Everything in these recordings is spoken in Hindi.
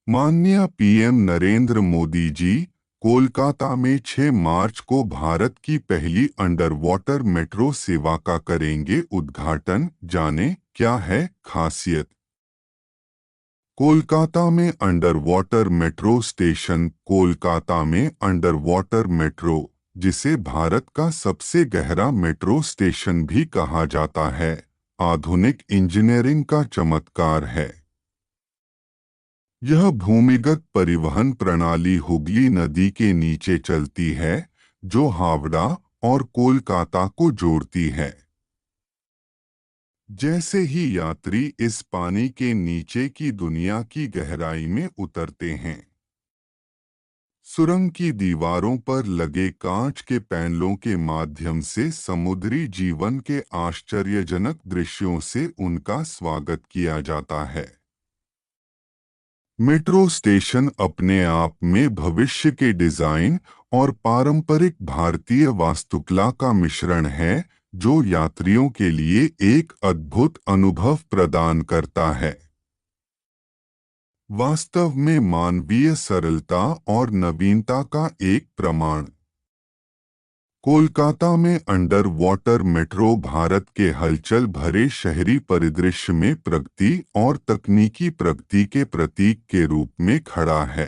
माननीय पीएम नरेंद्र मोदी जी कोलकाता में 6 मार्च को भारत की पहली अंडर वाटर मेट्रो सेवा का करेंगे उद्घाटन। जाने क्या है खासियत। कोलकाता में under water metro station. Kolkata में अंडर वाटर मेट्रो, जिसे भारत का सबसे गहरा मेट्रो स्टेशन भी कहा जाता है, आधुनिक इंजीनियरिंग का चमत्कार है। यह भूमिगत परिवहन प्रणाली हुगली नदी के नीचे चलती है, जो हावड़ा और कोलकाता को जोड़ती है। जैसे ही यात्री इस पानी के नीचे की दुनिया की गहराई में उतरते हैं, सुरंग की दीवारों पर लगे कांच के पैनलों के माध्यम से समुद्री जीवन के आश्चर्यजनक दृश्यों से उनका स्वागत किया जाता है। मेट्रो स्टेशन अपने आप में भविष्य के डिजाइन और पारंपरिक भारतीय वास्तुकला का मिश्रण है, जो यात्रियों के लिए एक अद्भुत अनुभव प्रदान करता है। वास्तव में मानवीय सरलता और नवीनता का एक प्रमाण। कोलकाता में अंडर वाटर मेट्रो भारत के हलचल भरे शहरी परिदृश्य में प्रगति और तकनीकी प्रगति के प्रतीक के रूप में खड़ा है।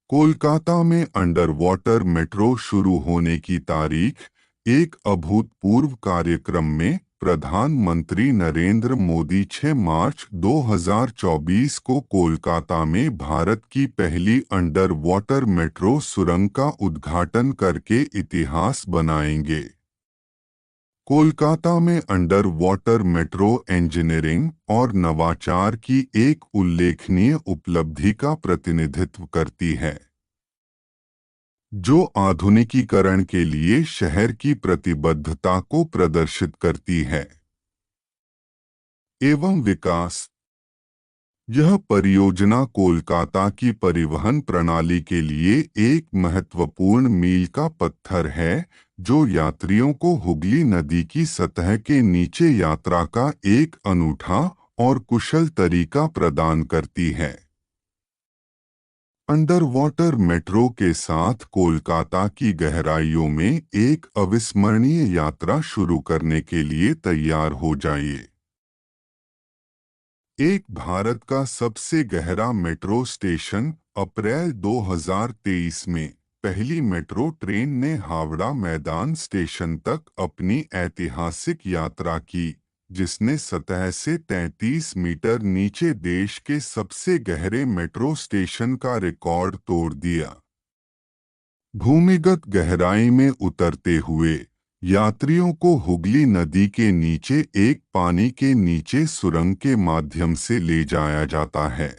कोलकाता में अंडर वाटर मेट्रो शुरू होने की तारीख। एक अभूतपूर्व कार्यक्रम में प्रधानमंत्री नरेंद्र मोदी 6 मार्च 2024 को कोलकाता में भारत की पहली अंडर वाटर मेट्रो सुरंग का उद्घाटन करके इतिहास बनाएंगे। कोलकाता में अंडर वाटर मेट्रो इंजीनियरिंग और नवाचार की एक उल्लेखनीय उपलब्धि का प्रतिनिधित्व करती है, जो आधुनिकीकरण के लिए शहर की प्रतिबद्धता को प्रदर्शित करती है। एवं विकास। यह परियोजना कोलकाता की परिवहन प्रणाली के लिए एक महत्वपूर्ण मील का पत्थर है, जो यात्रियों को हुगली नदी की सतह के नीचे यात्रा का एक अनूठा और कुशल तरीका प्रदान करती है। अंडर वाटर मेट्रो के साथ कोलकाता की गहराइयों में एक अविस्मरणीय यात्रा शुरू करने के लिए तैयार हो जाइए। एक भारत का सबसे गहरा मेट्रो स्टेशन। अप्रैल 2023 में पहली मेट्रो ट्रेन ने हावड़ा मैदान स्टेशन तक अपनी ऐतिहासिक यात्रा की, जिसने सतह से 33 मीटर नीचे देश के सबसे गहरे मेट्रो स्टेशन का रिकॉर्ड तोड़ दिया। भूमिगत गहराई में उतरते हुए यात्रियों को हुगली नदी के नीचे एक पानी के नीचे सुरंग के माध्यम से ले जाया जाता है,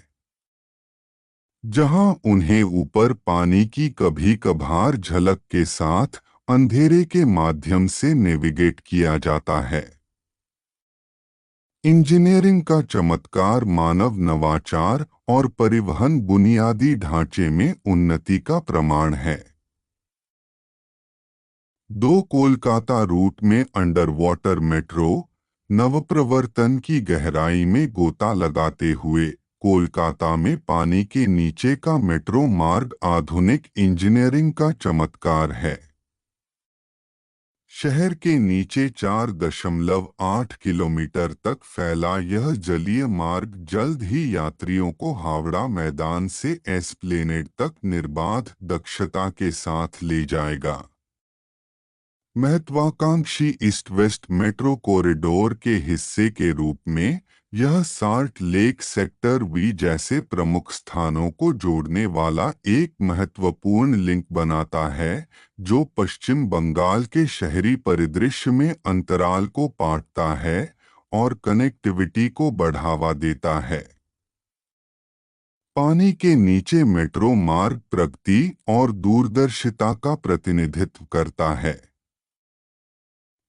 जहां उन्हें ऊपर पानी की कभी कभार झलक के साथ अंधेरे के माध्यम से नेविगेट किया जाता है। इंजीनियरिंग का चमत्कार मानव नवाचार और परिवहन बुनियादी ढांचे में उन्नति का प्रमाण है। दो कोलकाता रूट में अंडर वाटर मेट्रो नवप्रवर्तन की गहराई में गोता लगाते हुए कोलकाता में पानी के नीचे का मेट्रो मार्ग आधुनिक इंजीनियरिंग का चमत्कार है। शहर के नीचे 4.8 किलोमीटर तक फैला यह जलीय मार्ग जल्द ही यात्रियों को हावड़ा मैदान से एस्प्लेनेड तक निर्बाध दक्षता के साथ ले जाएगा। महत्वाकांक्षी ईस्ट वेस्ट मेट्रो कॉरिडोर के हिस्से के रूप में यह साल्ट लेक सेक्टर वी जैसे प्रमुख स्थानों को जोड़ने वाला एक महत्वपूर्ण लिंक बनाता है, जो पश्चिम बंगाल के शहरी परिदृश्य में अंतराल को पाटता है और कनेक्टिविटी को बढ़ावा देता है। पानी के नीचे मेट्रो मार्ग प्रगति और दूरदर्शिता का प्रतिनिधित्व करता है,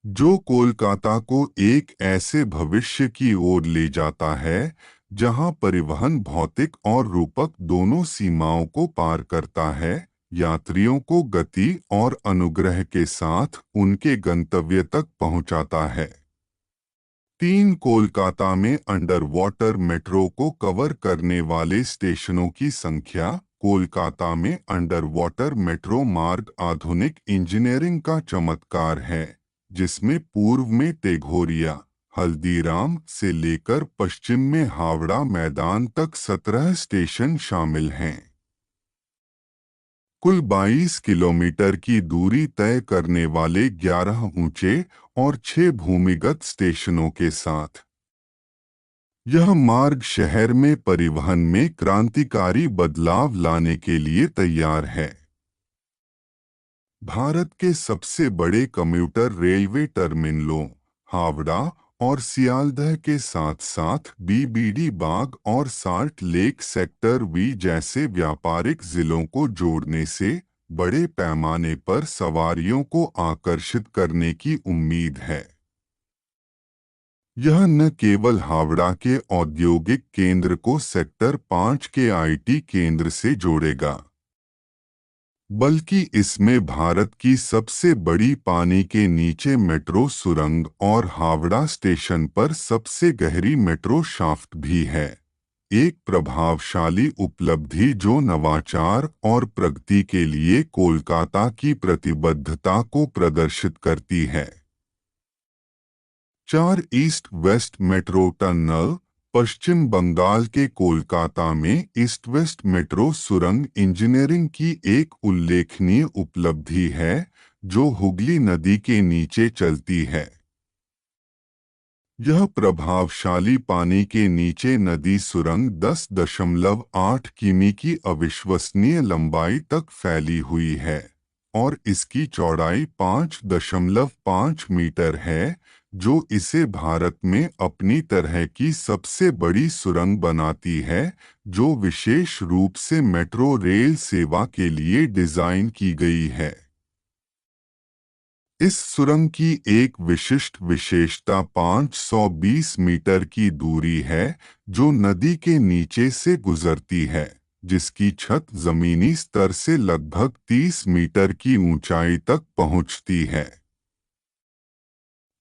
जो कोलकाता को एक ऐसे भविष्य की ओर ले जाता है जहां परिवहन भौतिक और रूपक दोनों सीमाओं को पार करता है, यात्रियों को गति और अनुग्रह के साथ उनके गंतव्य तक पहुंचाता है। 3 कोलकाता में अंडर वाटर मेट्रो को कवर करने वाले स्टेशनों की संख्या। कोलकाता में अंडर वाटर मेट्रो मार्ग आधुनिक इंजीनियरिंग का चमत्कार है, जिसमें पूर्व में टेघोरिया, हल्दीराम से लेकर पश्चिम में हावड़ा मैदान तक 17 स्टेशन शामिल हैं। कुल 22 किलोमीटर की दूरी तय करने वाले 11 ऊंचे और 6 भूमिगत स्टेशनों के साथ यह मार्ग शहर में परिवहन में क्रांतिकारी बदलाव लाने के लिए तैयार है। भारत के सबसे बड़े कम्यूटर रेलवे टर्मिनलों हावड़ा और सियालदह के साथ साथ बीबीडी बाग और साल्ट लेक सेक्टर वी जैसे व्यापारिक जिलों को जोड़ने से बड़े पैमाने पर सवारियों को आकर्षित करने की उम्मीद है। यह न केवल हावड़ा के औद्योगिक केंद्र को सेक्टर 5 के आईटी केंद्र से जोड़ेगा, बल्कि इसमें भारत की सबसे बड़ी पानी के नीचे मेट्रो सुरंग और हावड़ा स्टेशन पर सबसे गहरी मेट्रो शाफ्ट भी है। एक प्रभावशाली उपलब्धि जो नवाचार और प्रगति के लिए कोलकाता की प्रतिबद्धता को प्रदर्शित करती है। 4 ईस्ट वेस्ट मेट्रो टनल पश्चिम बंगाल के कोलकाता में ईस्ट वेस्ट मेट्रो सुरंग इंजीनियरिंग की एक उल्लेखनीय उपलब्धि है, जो हुगली नदी के नीचे चलती है। यह प्रभावशाली पानी के नीचे नदी सुरंग 10.8 किमी की अविश्वसनीय लंबाई तक फैली हुई है और इसकी चौड़ाई 5.5 मीटर है, जो इसे भारत में अपनी तरह की सबसे बड़ी सुरंग बनाती है, जो विशेष रूप से मेट्रो रेल सेवा के लिए डिजाइन की गई है। इस सुरंग की एक विशिष्ट विशेषता 520 मीटर की दूरी है, जो नदी के नीचे से गुजरती है, जिसकी छत जमीनी स्तर से लगभग 30 मीटर की ऊंचाई तक पहुंचती है।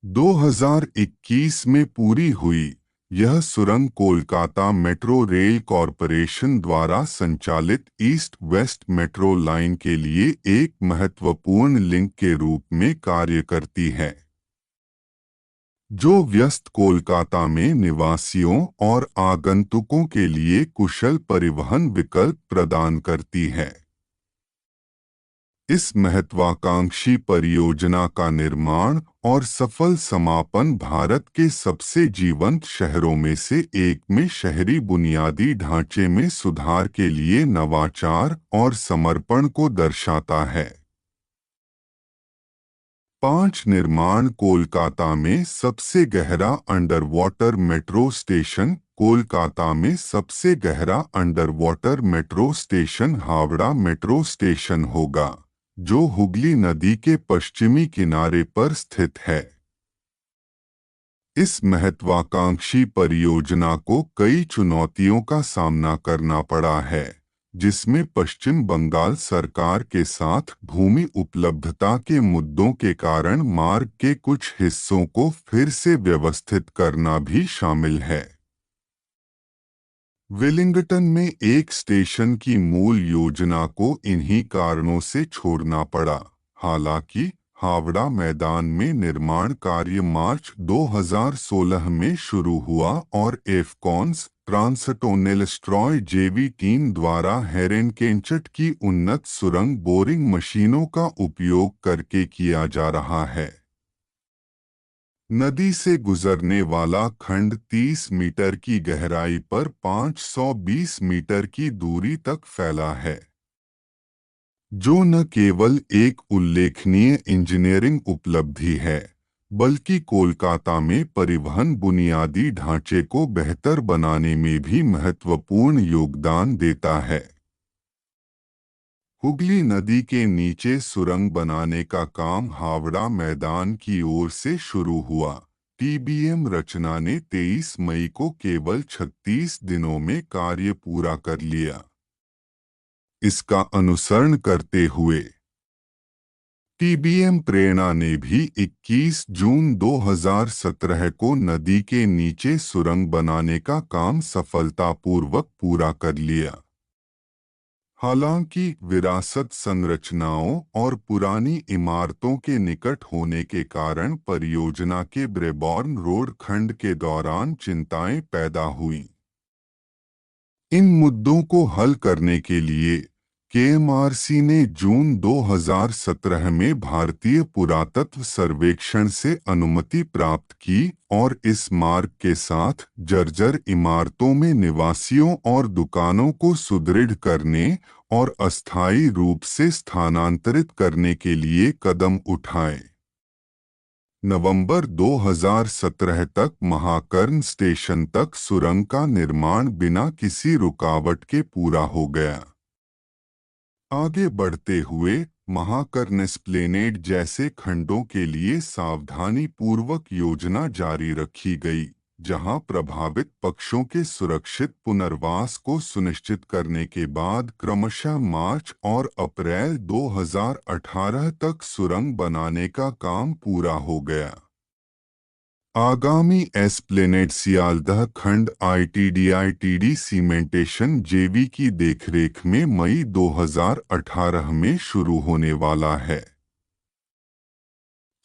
2021 में पूरी हुई यह सुरंग कोलकाता मेट्रो रेल कॉरपोरेशन द्वारा संचालित ईस्ट वेस्ट मेट्रो लाइन के लिए एक महत्वपूर्ण लिंक के रूप में कार्य करती है, जो व्यस्त कोलकाता में निवासियों और आगंतुकों के लिए कुशल परिवहन विकल्प प्रदान करती है। इस महत्वाकांक्षी परियोजना का निर्माण और सफल समापन भारत के सबसे जीवंत शहरों में से एक में शहरी बुनियादी ढांचे में सुधार के लिए नवाचार और समर्पण को दर्शाता है। 5 निर्माण कोलकाता में सबसे गहरा under water metro station Kolkata में सबसे गहरा under water metro station Howrah metro station होगा, जो हुगली नदी के पश्चिमी किनारे पर स्थित है। इस महत्वाकांक्षी परियोजना को कई चुनौतियों का सामना करना पड़ा है, जिसमें पश्चिम बंगाल सरकार के साथ भूमि उपलब्धता के मुद्दों के कारण मार्ग के कुछ हिस्सों को फिर से व्यवस्थित करना भी शामिल है। वेलिंगटन में एक स्टेशन की मूल योजना को इन्हीं कारणों से छोड़ना पड़ा। हालांकि हावड़ा मैदान में निर्माण कार्य मार्च 2016 में शुरू हुआ और एफकॉन्स ट्रांसटोनेलस्ट्रॉय जेवी टीम द्वारा हेरेनकेंचट की उन्नत सुरंग बोरिंग मशीनों का उपयोग करके किया जा रहा है। नदी से गुजरने वाला खंड 30 मीटर की गहराई पर 520 मीटर की दूरी तक फैला है, जो न केवल एक उल्लेखनीय इंजीनियरिंग उपलब्धि है, बल्कि कोलकाता में परिवहन बुनियादी ढांचे को बेहतर बनाने में भी महत्वपूर्ण योगदान देता है। हुगली नदी के नीचे सुरंग बनाने का काम हावड़ा मैदान की ओर से शुरू हुआ। टीबीएम रचना ने 23 मई को केवल 36 दिनों में कार्य पूरा कर लिया। इसका अनुसरण करते हुए टीबीएम प्रेरणा ने भी 21 जून 2017 को नदी के नीचे सुरंग बनाने का काम सफलतापूर्वक पूरा कर लिया। हालांकि विरासत संरचनाओं और पुरानी इमारतों के निकट होने के कारण परियोजना के ब्रेबॉर्न रोड खंड के दौरान चिंताएं पैदा हुईं। इन मुद्दों को हल करने के लिए केएमआरसी ने जून 2017 में भारतीय पुरातत्व सर्वेक्षण से अनुमति प्राप्त की और इस मार्ग के साथ जर्जर इमारतों में निवासियों और दुकानों को सुदृढ़ करने और अस्थायी रूप से स्थानांतरित करने के लिए कदम उठाए। नवंबर 2017 तक महाकर्ण स्टेशन तक सुरंग का निर्माण बिना किसी रुकावट के पूरा हो गया। आगे बढ़ते हुए महाकर्ण एस्प्लेनेड जैसे खंडों के लिए सावधानी पूर्वक योजना जारी रखी गई, जहां प्रभावित पक्षों के सुरक्षित पुनर्वास को सुनिश्चित करने के बाद क्रमशः मार्च और अप्रैल 2018 तक सुरंग बनाने का काम पूरा हो गया। आगामी एस्प्लेनेड सियालदह खंड आईटीडी सीमेंटेशन जेवी की देखरेख में मई 2018 में शुरू होने वाला है।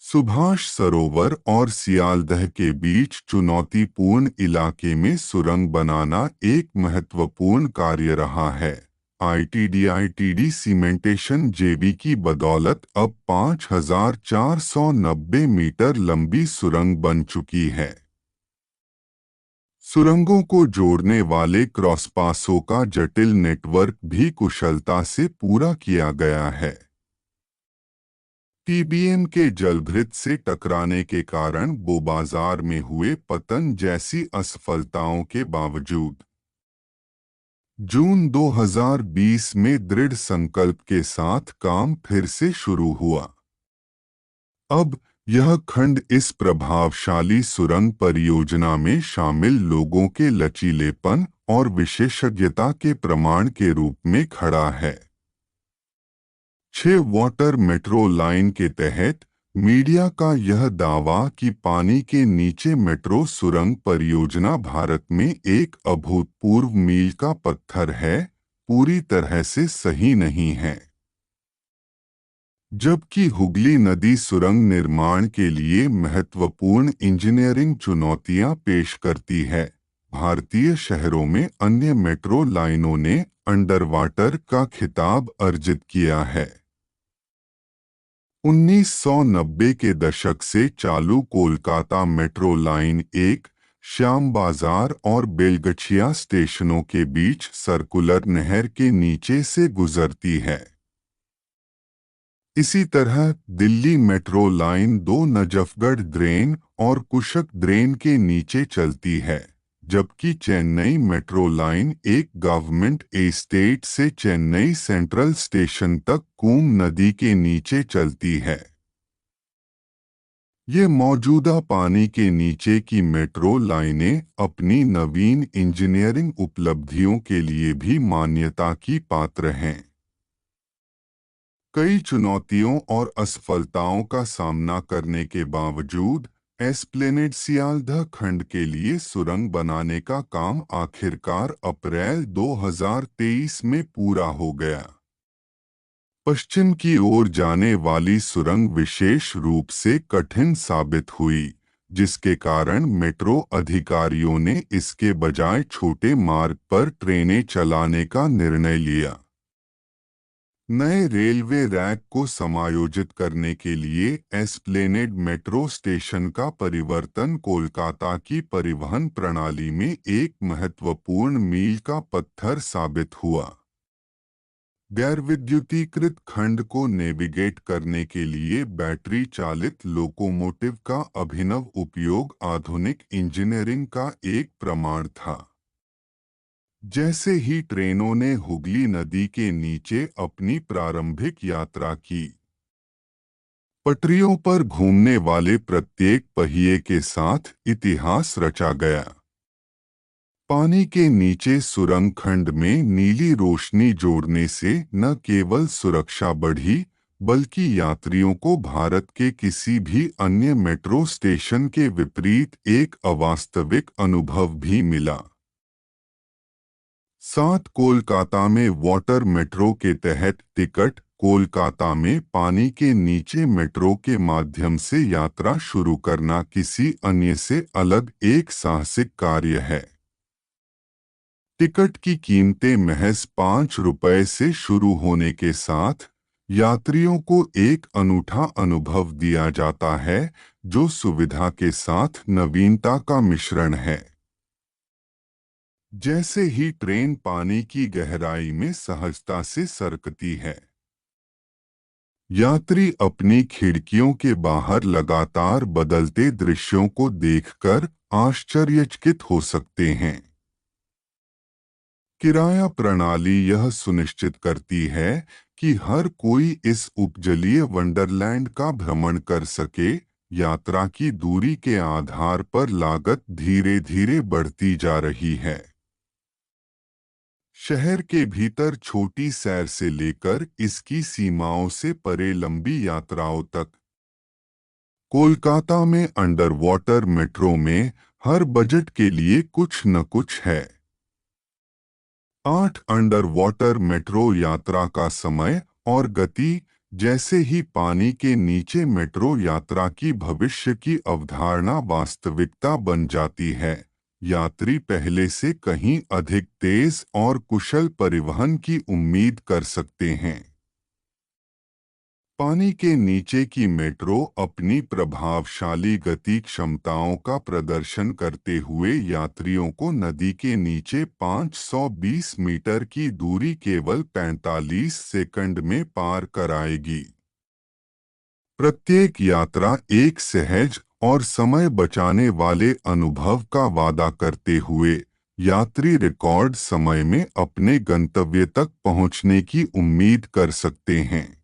सुभाष सरोवर और सियालदह के बीच चुनौतीपूर्ण इलाके में सुरंग बनाना एक महत्वपूर्ण कार्य रहा है। आईटीडी सीमेंटेशन जेवी की बदौलत अब 5,490 मीटर लंबी सुरंग बन चुकी है। सुरंगों को जोड़ने वाले क्रॉसपासों का जटिल नेटवर्क भी कुशलता से पूरा किया गया है। टीबीएम के जलभृत से टकराने के कारण बाजार में हुए पतन जैसी असफलताओं के बावजूद जून 2020 में दृढ़ संकल्प के साथ काम फिर से शुरू हुआ। अब यह खंड इस प्रभावशाली सुरंग परियोजना में शामिल लोगों के लचीलेपन और विशेषज्ञता के प्रमाण के रूप में खड़ा है। 6 वाटर मेट्रो लाइन के तहत मीडिया का यह दावा कि पानी के नीचे मेट्रो सुरंग परियोजना भारत में एक अभूतपूर्व मील का पत्थर है, पूरी तरह से सही नहीं है। जबकि हुगली नदी सुरंग निर्माण के लिए महत्वपूर्ण इंजीनियरिंग चुनौतियां पेश करती है, भारतीय शहरों में अन्य मेट्रो लाइनों ने अंडरवाटर का खिताब अर्जित किया है। 1990 के दशक से चालू कोलकाता मेट्रो लाइन 1 श्याम बाजार और बेलगछिया स्टेशनों के बीच सर्कुलर नहर के नीचे से गुजरती है। इसी तरह Delhi metro line 2 Najafgarh drain और कुशक ड्रेन के नीचे चलती है, जबकि चेन्नई मेट्रो लाइन एक गवर्नमेंट एस्टेट से चेन्नई सेंट्रल स्टेशन तक कूम नदी के नीचे चलती है। ये मौजूदा पानी के नीचे की मेट्रो लाइनें अपनी नवीन इंजीनियरिंग उपलब्धियों के लिए भी मान्यता की पात्र हैं। कई चुनौतियों और असफलताओं का सामना करने के बावजूद एस्प्लेनेड सियालदह खंड के लिए सुरंग बनाने का काम आखिरकार अप्रैल 2023 में पूरा हो गया। पश्चिम की ओर जाने वाली सुरंग विशेष रूप से कठिन साबित हुई, जिसके कारण मेट्रो अधिकारियों ने इसके बजाय छोटे मार्ग पर ट्रेनें चलाने का निर्णय लिया। नए रेलवे रैक को समायोजित करने के लिए एस्प्लेनेड मेट्रो स्टेशन का परिवर्तन कोलकाता की परिवहन प्रणाली में एक महत्वपूर्ण मील का पत्थर साबित हुआ। गैरविद्युतीकृत खंड को नेविगेट करने के लिए बैटरी चालित लोकोमोटिव का अभिनव उपयोग आधुनिक इंजीनियरिंग का एक प्रमाण था। जैसे ही ट्रेनों ने हुगली नदी के नीचे अपनी प्रारंभिक यात्रा की, पटरियों पर घूमने वाले प्रत्येक पहिए के साथ इतिहास रचा गया। पानी के नीचे सुरंग खंड में नीली रोशनी जोड़ने से न केवल सुरक्षा बढ़ी, बल्कि यात्रियों को भारत के किसी भी अन्य मेट्रो स्टेशन के विपरीत एक अवास्तविक अनुभव भी मिला। 7 कोलकाता में वाटर मेट्रो के तहत टिकट। कोलकाता में पानी के नीचे मेट्रो के माध्यम से यात्रा शुरू करना किसी अन्य से अलग एक साहसिक कार्य है। टिकट की कीमतें महज 5 रुपए से शुरू होने के साथ यात्रियों को एक अनूठा अनुभव दिया जाता है, जो सुविधा के साथ नवीनता का मिश्रण है। जैसे ही ट्रेन पानी की गहराई में सहजता से सरकती है, यात्री अपनी खिड़कियों के बाहर लगातार बदलते दृश्यों को देखकर आश्चर्यचकित हो सकते हैं। किराया प्रणाली यह सुनिश्चित करती है कि हर कोई इस उपजलीय वंडरलैंड का भ्रमण कर सके। यात्रा की दूरी के आधार पर लागत धीरे धीरे बढ़ती जा रही है। शहर के भीतर छोटी सैर से लेकर इसकी सीमाओं से परे लंबी यात्राओं तक, कोलकाता में अंडर वाटर मेट्रो में हर बजट के लिए कुछ न कुछ है। 8 अंडर वाटर मेट्रो यात्रा का समय और गति। जैसे ही पानी के नीचे मेट्रो यात्रा की भविष्य की अवधारणा वास्तविकता बन जाती है, यात्री पहले से कहीं अधिक तेज और कुशल परिवहन की उम्मीद कर सकते हैं। पानी के नीचे की मेट्रो अपनी प्रभावशाली गति क्षमताओं का प्रदर्शन करते हुए यात्रियों को नदी के नीचे 520 मीटर की दूरी केवल 45 सेकंड में पार कराएगी। प्रत्येक यात्रा एक सहज और समय बचाने वाले अनुभव का वादा करते हुए यात्री रिकॉर्ड समय में अपने गंतव्य तक पहुंचने की उम्मीद कर सकते हैं।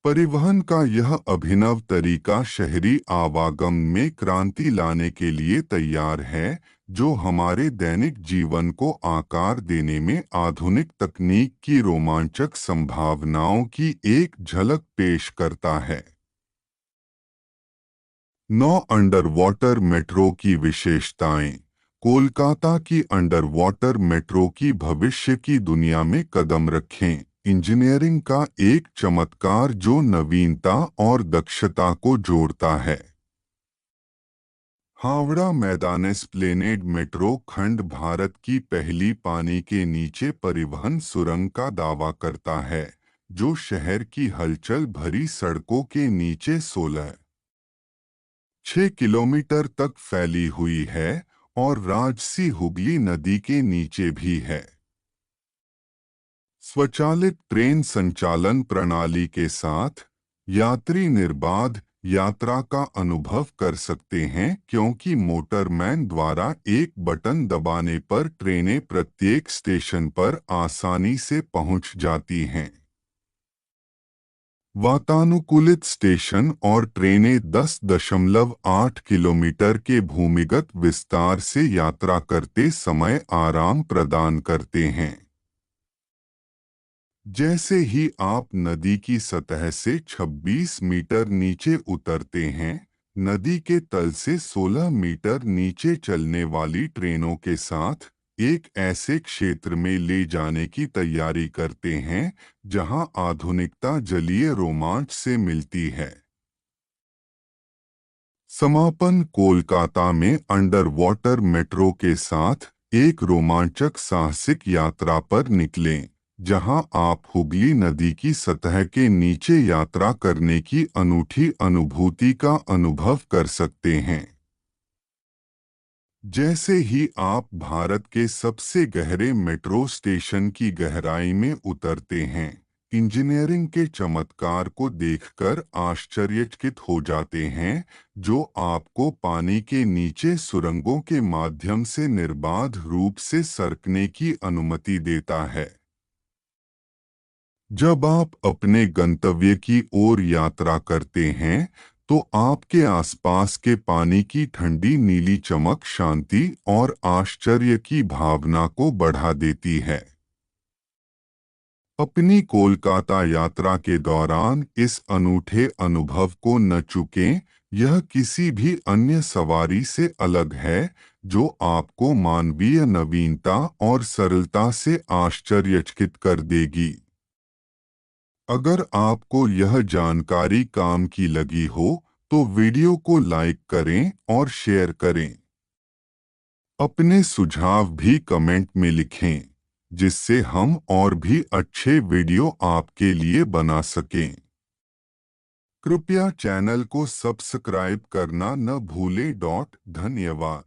परिवहन का यह अभिनव तरीका शहरी आवागम में क्रांति लाने के लिए तैयार है, जो हमारे दैनिक जीवन को आकार देने में आधुनिक तकनीक की रोमांचक संभावनाओं की एक झलक पेश करता है। 9 अंडर वाटर मेट्रो की विशेषताएं। कोलकाता की अंडर वाटर मेट्रो की भविष्य की दुनिया में कदम रखें। इंजीनियरिंग का एक चमत्कार जो नवीनता और दक्षता को जोड़ता है। हावड़ा मैदान एस्प्लेनेड मेट्रो खंड भारत की पहली पानी के नीचे परिवहन सुरंग का दावा करता है, जो शहर की हलचल भरी सड़कों के नीचे 16.6 किलोमीटर तक फैली हुई है और राजसी हुगली नदी के नीचे भी है। स्वचालित ट्रेन संचालन प्रणाली के साथ यात्री निर्बाध यात्रा का अनुभव कर सकते हैं, क्योंकि मोटरमैन द्वारा एक बटन दबाने पर ट्रेनें प्रत्येक स्टेशन पर आसानी से पहुंच जाती हैं। वातानुकूलित स्टेशन और ट्रेनें 10.8 किलोमीटर के भूमिगत विस्तार से यात्रा करते समय आराम प्रदान करते हैं। जैसे ही आप नदी की सतह से 26 मीटर नीचे उतरते हैं, नदी के तल से 16 मीटर नीचे चलने वाली ट्रेनों के साथ एक ऐसे क्षेत्र में ले जाने की तैयारी करते हैं जहां आधुनिकता जलीय रोमांच से मिलती है। समापन। कोलकाता में अंडर वाटर मेट्रो के साथ एक रोमांचक साहसिक यात्रा पर निकलें, जहां आप हुगली नदी की सतह के नीचे यात्रा करने की अनूठी अनुभूति का अनुभव कर सकते हैं। जैसे ही आप भारत के सबसे गहरे मेट्रो स्टेशन की गहराई में उतरते हैं, इंजीनियरिंग के चमत्कार को देखकर आश्चर्यचकित हो जाते हैं, जो आपको पानी के नीचे सुरंगों के माध्यम से निर्बाध रूप से सरकने की अनुमति देता है। जब आप अपने गंतव्य की ओर यात्रा करते हैं, तो आपके आसपास के पानी की ठंडी नीली चमक शांति और आश्चर्य की भावना को बढ़ा देती है। अपनी कोलकाता यात्रा के दौरान इस अनूठे अनुभव को न चूकें। यह किसी भी अन्य सवारी से अलग है, जो आपको मानवीय नवीनता और सरलता से आश्चर्यचकित कर देगी। अगर आपको यह जानकारी काम की लगी हो तो वीडियो को लाइक करें और शेयर करें। अपने सुझाव भी कमेंट में लिखें, जिससे हम और भी अच्छे वीडियो आपके लिए बना सकें। कृपया चैनल को सब्सक्राइब करना न भूलें। धन्यवाद।